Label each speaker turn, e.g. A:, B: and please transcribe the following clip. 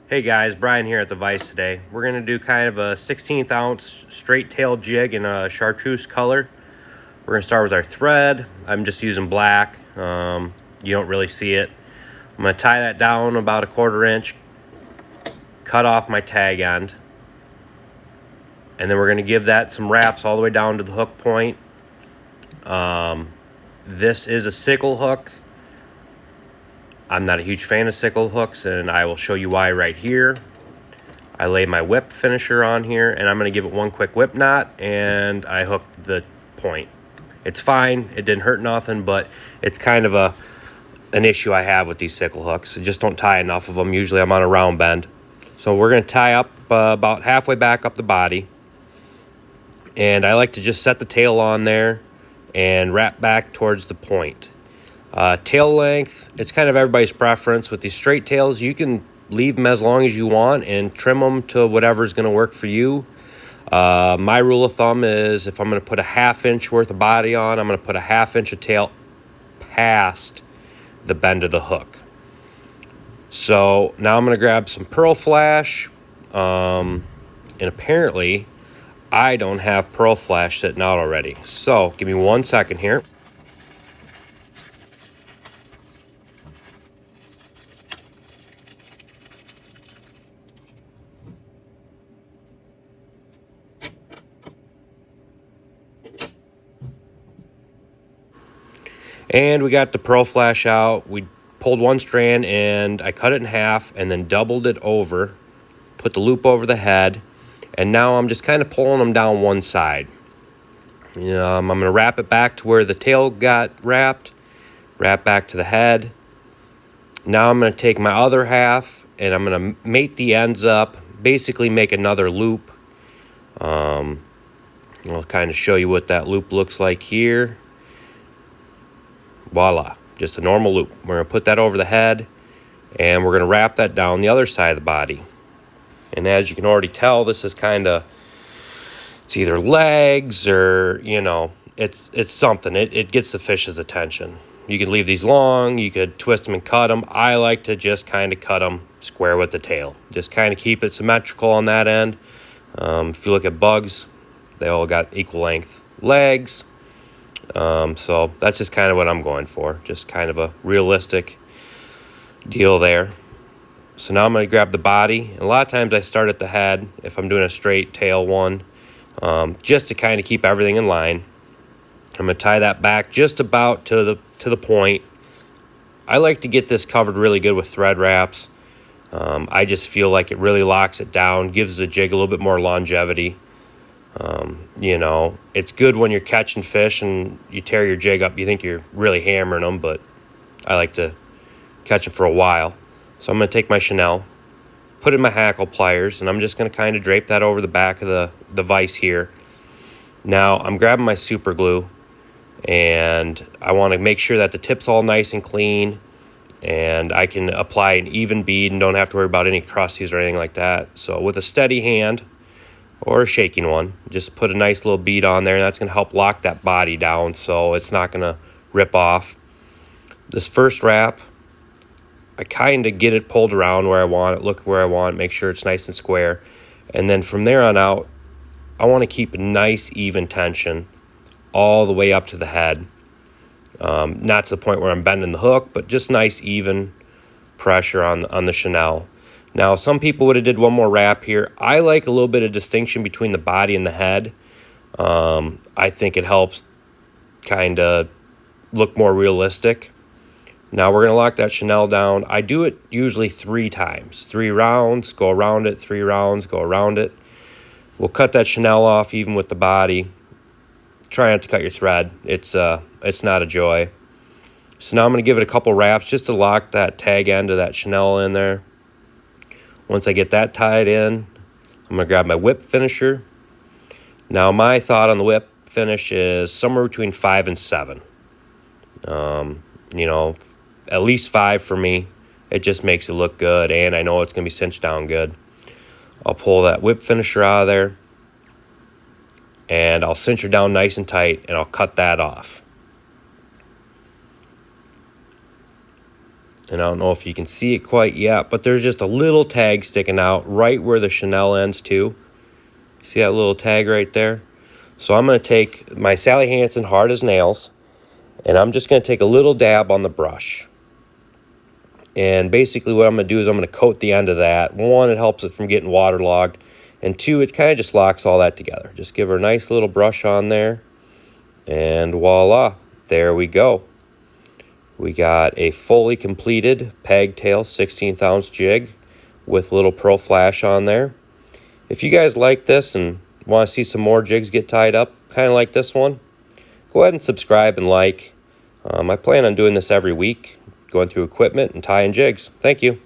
A: Hey guys, Brian here at the Vice today. We're going to do kind of a 16th ounce straight tail jig in a chartreuse color. We're going to start with our thread. I'm just using black. You don't really see it. I'm going to tie that down about 1/4 inch, cut off my tag end, and then we're going to give that some wraps all the way down to the hook point. This is a sickle hook. I'm not a huge fan of sickle hooks, and I will show you why right here. I lay my whip finisher on here, and I'm going to give it one quick whip knot, and I hooked the point. It's fine. It didn't hurt nothing, but it's kind of an issue I have with these sickle hooks. I just don't tie enough of them. Usually I'm on a round bend. So we're going to tie up about halfway back up the body, and I like to just set the tail on there and wrap back towards the point. Tail length, it's kind of everybody's preference. With these straight tails, you can leave them as long as you want and trim them to whatever's going to work for you. My rule of thumb is if I'm going to put a 1/2 inch worth of body on, I'm going to put a 1/2 inch of tail past the bend of the hook. So now I'm going to grab some pearl flash, and apparently I don't have pearl flash sitting out already. So give me 1 second here. And we got the pearl flash out. We pulled one strand and I cut it in half and then doubled it over, put the loop over the head, and now I'm just kind of pulling them down one side. I'm going to wrap it back to where the tail got wrapped, wrap back to the head. Now I'm going to take my other half and I'm going to mate the ends up, basically make another loop. I'll kind of show you what that loop looks like here. Voila, just a normal loop. We're going to put that over the head, and we're going to wrap that down the other side of the body. And as you can already tell, this is it's either legs or, it's something. It gets the fish's attention. You could leave these long, you could twist them and cut them. I like to just kind of cut them square with the tail. Just kind of keep it symmetrical on that end. If you look at bugs, they all got equal length legs. So that's just kind of what I'm going for. Just kind of a realistic deal there. So now I'm going to grab the body. And a lot of times I start at the head if I'm doing a straight tail one, just to kind of keep everything in line. I'm going to tie that back just about to the point. I like to get this covered really good with thread wraps. I just feel like it really locks it down, gives the jig a little bit more longevity. It's good when you're catching fish and you tear your jig up. You think you're really hammering them, but I like to catch them for a while. So I'm going to take my chenille, put it in my hackle pliers, and I'm just going to kind of drape that over the back of the vise here. Now I'm grabbing my super glue, and I want to make sure that the tip's all nice and clean, and I can apply an even bead and don't have to worry about any crusties or anything like that. So with a steady hand, or a shaking one, just put a nice little bead on there, and that's going to help lock that body down so it's not going to rip off. This first wrap, I kind of get it pulled around where I want it, look where I want, make sure it's nice and square. And then from there on out, I want to keep a nice even tension all the way up to the head. Not to the point where I'm bending the hook, but just nice even pressure on the chenille. Now, some people would have did one more wrap here. I like a little bit of distinction between the body and the head. I think it helps kind of look more realistic. Now, we're going to lock that chenille down. I do it usually 3 times. 3 rounds, go around it, 3 rounds, go around it. We'll cut that chenille off even with the body. Try not to cut your thread. It's not a joy. So now I'm going to give it a couple wraps just to lock that tag end of that chenille in there. Once I get that tied in, I'm going to grab my whip finisher. Now, my thought on the whip finish is somewhere between 5 and 7. At least 5 for me. It just makes it look good, and I know it's going to be cinched down good. I'll pull that whip finisher out of there, and I'll cinch her down nice and tight, and I'll cut that off. And I don't know if you can see it quite yet, but there's just a little tag sticking out right where the chenille ends too. See that little tag right there? So I'm going to take my Sally Hansen hard as nails, and I'm just going to take a little dab on the brush. And basically what I'm going to do is I'm going to coat the end of that. One, it helps it from getting waterlogged. And two, it kind of just locks all that together. Just give her a nice little brush on there. And voila, there we go. We got a fully completed pegtail 16th ounce jig with a little pearl flash on there. If you guys like this and want to see some more jigs get tied up, kind of like this one, go ahead and subscribe and like. I plan on doing this every week, going through equipment and tying jigs. Thank you.